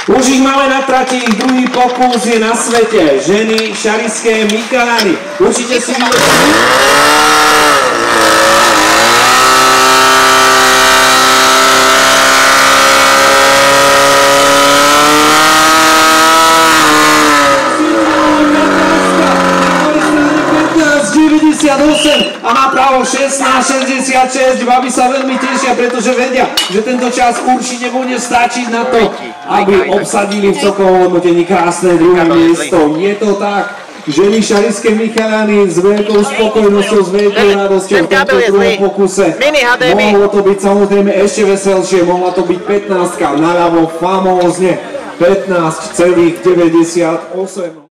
Už ich máme na trati, ich druhý pokus je na svete. Ženy šarišské Michalány. Určite si a má právo 16,66. Baby sa veľmi tešia, pretože vedia, že tento čas určite bude stačiť na to, aby obsadili v celkovom hodnotení krásne druhé miesto. Je to tak. Ženy šarišské Michalány s veľkou spokojnosťou, s veľkou radosťou v tomto druhom pokuse. Mohlo to byť samozrejme ešte veselšie, mohla to byť 15, naľavo famózne 15,98.